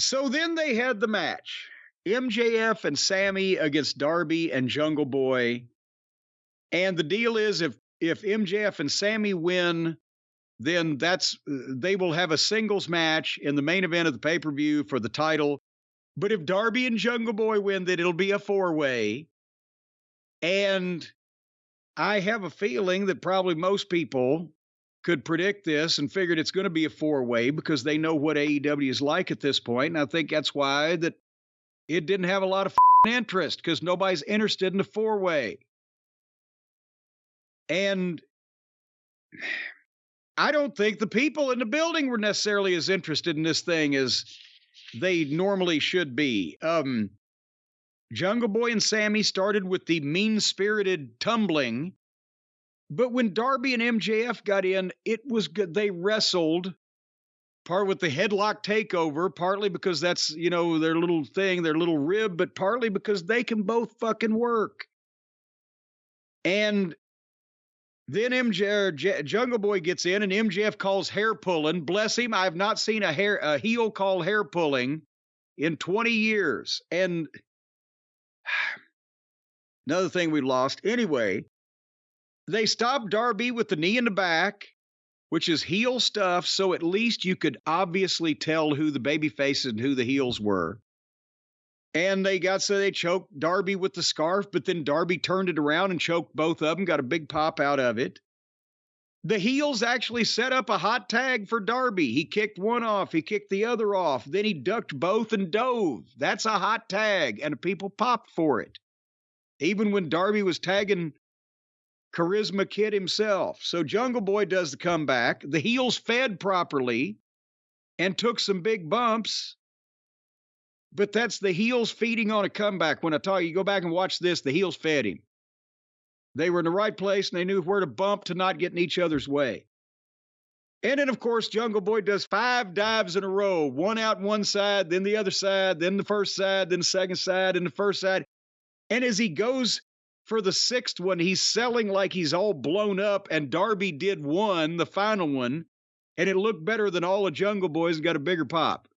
So then they had the match. MJF and Sammy against Darby and Jungle Boy. And the deal is if MJF and Sammy win, then they will have a singles match in the main event of the pay-per-view for the title. But if Darby and Jungle Boy win, then it'll be a four-way. And I have a feeling that probably most people could predict this and figured it's going to be a four-way because they know what AEW is like at this point. And I think that's why that it didn't have a lot of interest, because nobody's interested in a four-way. And I don't think the people in the building were necessarily as interested in this thing as they normally should be. Jungle Boy and Sammy started with the mean-spirited tumbling, but when Darby and MJF got in, it was good. They wrestled, part with the headlock takeover, partly because that's, their little thing, their little rib, but partly because they can both fucking work. And then Jungle Boy gets in, and MJF calls hair pulling. Bless him, I've not seen a heel call hair pulling in 20 years. And another thing we lost. Anyway, they stopped Darby with the knee in the back, which is heel stuff, so at least you could obviously tell who the baby faces and who the heels were. And they choked Darby with the scarf, but then Darby turned it around and choked both of them, got a big pop out of it. The heels actually set up a hot tag for Darby. He kicked one off, he kicked the other off, then he ducked both and dove. That's a hot tag, and people popped for it. Even when Darby was tagging Charisma Kid himself. So Jungle Boy does the comeback. The heels fed properly and took some big bumps. But that's the heels feeding on a comeback. When I tell you, go back and watch this, the heels fed him. They were in the right place, and they knew where to bump to not get in each other's way. And then, of course, Jungle Boy does 5 dives in a row. One out one side, then the other side, then the first side, then the second side, and the first side. And as he goes for the 6th one, he's selling like he's all blown up, and Darby did one, the final one, and it looked better than all the Jungle Boys and got a bigger pop.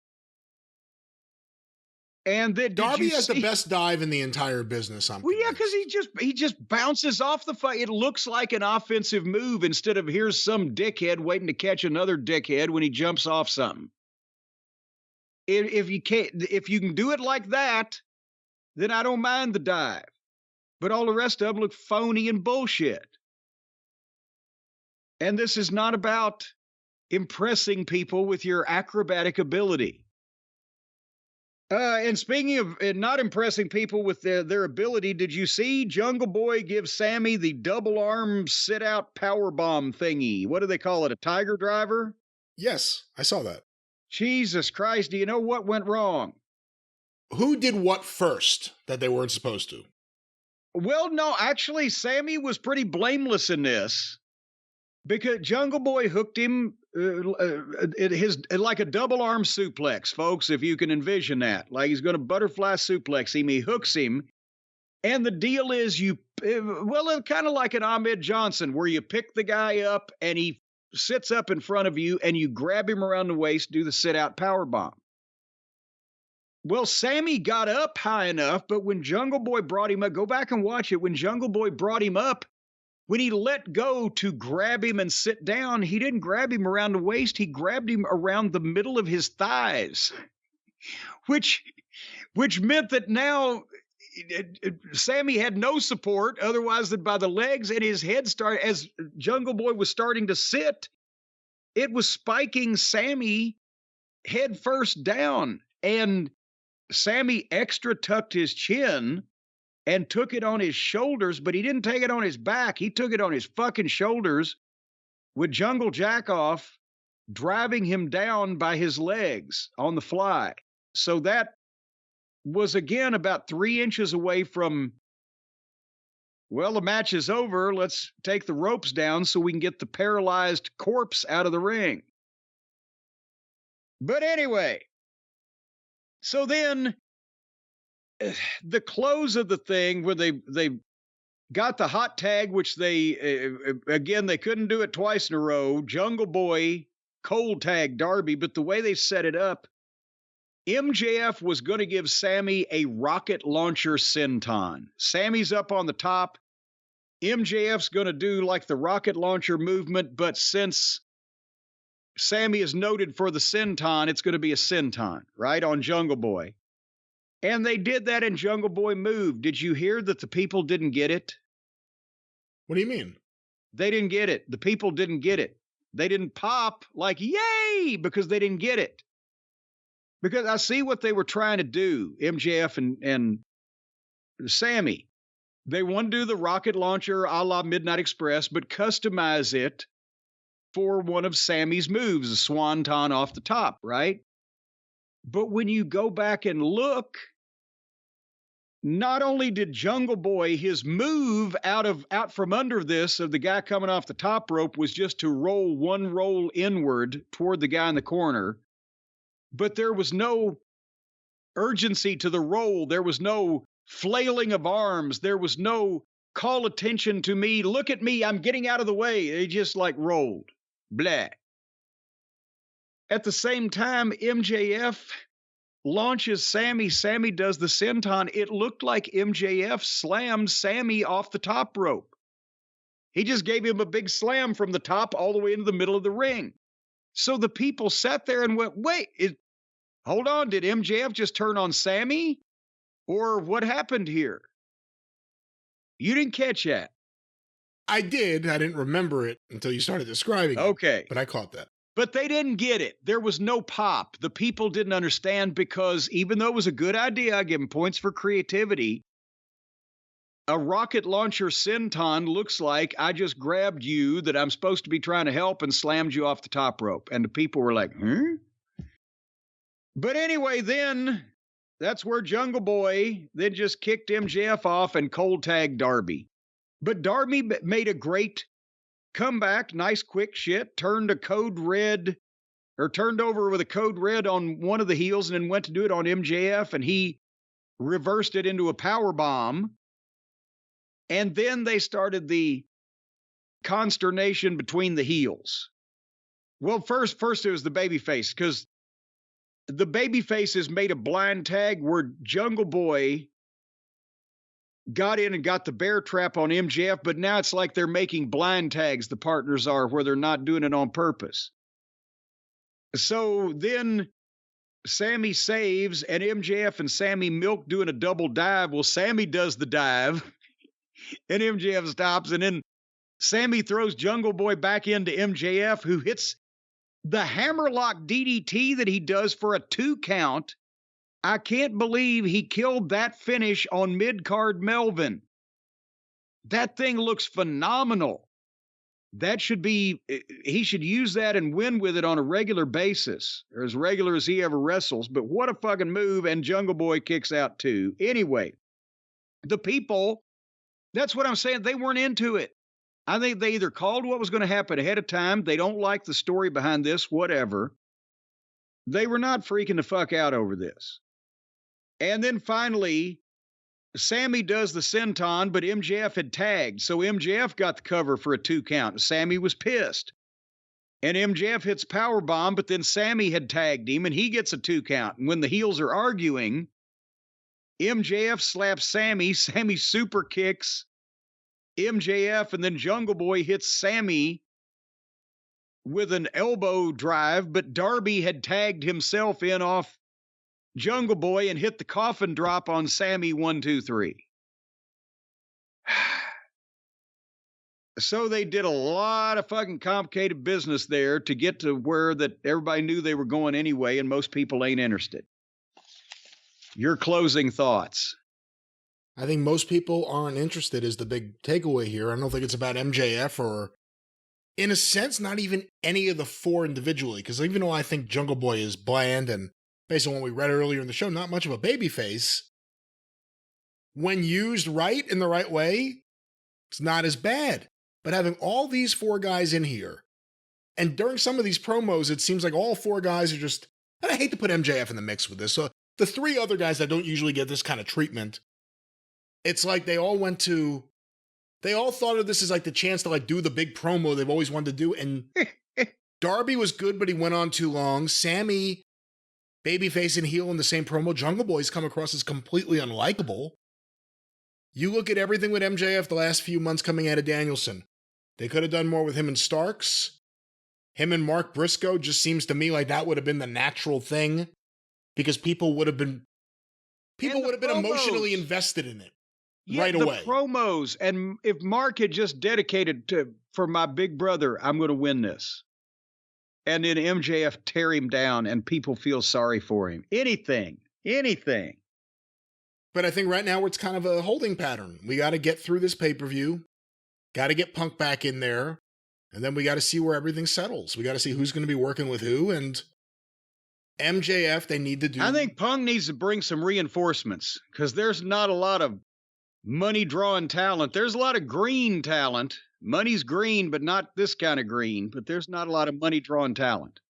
And then Darby has the best dive in the entire business. Well, yeah, because he just bounces off the fight. It looks like an offensive move instead of here's some dickhead waiting to catch another dickhead when he jumps off something. If you can do it like that, then I don't mind the dive. But all the rest of them look phony and bullshit. And this is not about impressing people with your acrobatic ability. And speaking of not impressing people with their ability, did you see Jungle Boy give Sammy the double arm sit-out power bomb thingy? What do they call it, a tiger driver? Yes, I saw that. Jesus Christ, do you know what went wrong? Who did what first that they weren't supposed to? Well, no, actually, Sammy was pretty blameless in this because Jungle Boy hooked him like a double arm suplex, folks, if you can envision that. Like he's going to butterfly suplex him. He hooks him. And the deal is kind of like an Ahmed Johnson, where you pick the guy up and he sits up in front of you and you grab him around the waist, do the sit-out power bomb. Well, Sammy got up high enough, but when Jungle Boy brought him up, go back and watch it. When Jungle Boy brought him up, when he let go to grab him and sit down, he didn't grab him around the waist. He grabbed him around the middle of his thighs, which meant that now Sammy had no support otherwise than by the legs, and his head started, as Jungle Boy was starting to sit, it was spiking Sammy head first down. And Sammy extra tucked his chin and took it on his shoulders, but he didn't take it on his back. He took it on his fucking shoulders with Jungle Jackoff driving him down by his legs on the fly. So that was, again, about 3 inches away from, well, the match is over. Let's take the ropes down so we can get the paralyzed corpse out of the ring. But anyway, so then the close of the thing where they got the hot tag, which they couldn't do it twice in a row. Jungle Boy cold tag Darby, but the way they set it up, MJF was going to give Sammy a rocket launcher senton. Sammy's up on the top. MJF's going to do like the rocket launcher movement, but since Sammy is noted for the senton, it's going to be a senton, right, on Jungle Boy. And they did that and Jungle Boy moved. Did you hear that the people didn't get it? What do you mean? They didn't get it. The people didn't get it. They didn't pop like, yay, because they didn't get it. Because I see what they were trying to do, MJF and Sammy. They want to do the rocket launcher a la Midnight Express, but customize it for one of Sammy's moves, a swanton off the top, right? But when you go back and look, not only did Jungle Boy, his move out from under this of the guy coming off the top rope was just to roll one roll inward toward the guy in the corner, but there was no urgency to the roll. There was no flailing of arms. There was no call attention to me. Look at me. I'm getting out of the way. They just like rolled. Blah. At the same time, MJF launches Sammy. Sammy does the senton. It looked like MJF slammed Sammy off the top rope. He just gave him a big slam from the top all the way into the middle of the ring. So the people sat there and went, wait, hold on, did MJF just turn on Sammy? Or what happened here? You didn't catch that. I did. I didn't remember it until you started describing it. Okay. But I caught that. But they didn't get it. There was no pop. The people didn't understand because even though it was a good idea, I give them points for creativity. A rocket launcher senton looks like I just grabbed you that I'm supposed to be trying to help and slammed you off the top rope. And the people were like, But anyway, then that's where Jungle Boy then just kicked MJF off and cold tagged Darby. But Darby made a great comeback, nice quick shit, turned over with a code red on one of the heels and then went to do it on MJF, and he reversed it into a power bomb. And then they started the consternation between the heels. Well, first it was the babyface, because the babyfaces made a blind tag where Jungle Boy got in and got the bear trap on MJF, but now it's like they're making blind tags, the partners are, where they're not doing it on purpose. So then Sammy saves, and MJF and Sammy milk doing a double dive. Well, Sammy does the dive, and MJF stops, and then Sammy throws Jungle Boy back into MJF, who hits the hammerlock DDT that he does for a 2 count. I can't believe he killed that finish on mid-card Melvin. That thing looks phenomenal. He should use that and win with it on a regular basis, or as regular as he ever wrestles. But what a fucking move, and Jungle Boy kicks out too. Anyway, the people, that's what I'm saying, they weren't into it. I think they either called what was going to happen ahead of time, they don't like the story behind this, whatever. They were not freaking the fuck out over this. And then finally, Sammy does the senton, but MJF had tagged. So MJF got the cover for a 2 count. Sammy was pissed. And MJF hits powerbomb, but then Sammy had tagged him, and he gets a 2 count. And when the heels are arguing, MJF slaps Sammy. Sammy super kicks MJF, and then Jungle Boy hits Sammy with an elbow drive, but Darby had tagged himself in off Jungle Boy and hit the coffin drop on Sammy 1, 2, 3. So they did a lot of fucking complicated business there to get to where that everybody knew they were going anyway, and most people ain't interested. Your closing thoughts. I think most people aren't interested is the big takeaway here. I don't think it's about MJF or, in a sense, not even any of the 4 individually, because even though I think Jungle Boy is bland and based on what we read earlier in the show, not much of a babyface, when used right in the right way, it's not as bad. But having all these 4 guys in here, and during some of these promos, it seems like all 4 guys are just, and I hate to put MJF in the mix with this, so the 3 other guys that don't usually get this kind of treatment, it's like they all thought of this as like the chance to like do the big promo they've always wanted to do, and Darby was good, but he went on too long. Sammy babyface and heel in the same promo. Jungle Boy's come across as completely unlikable. You look at everything with MJF the last few months coming out of Danielson. They could have done more with him and Starks. Him and Mark Briscoe just seems to me like that would have been the natural thing because people would have been emotionally invested in it right away. The promos, and if Mark had just dedicated for my big brother, I'm going to win this. And then MJF tear him down and people feel sorry for him. Anything. But I think right now it's kind of a holding pattern. We got to get through this pay-per-view. Got to get Punk back in there. And then we got to see where everything settles. We got to see who's going to be working with who. And MJF, they need to do... I think Punk needs to bring some reinforcements because there's not a lot of money-drawing talent. There's a lot of green talent. Money's green, but not this kind of green. But there's not a lot of money-drawing talent.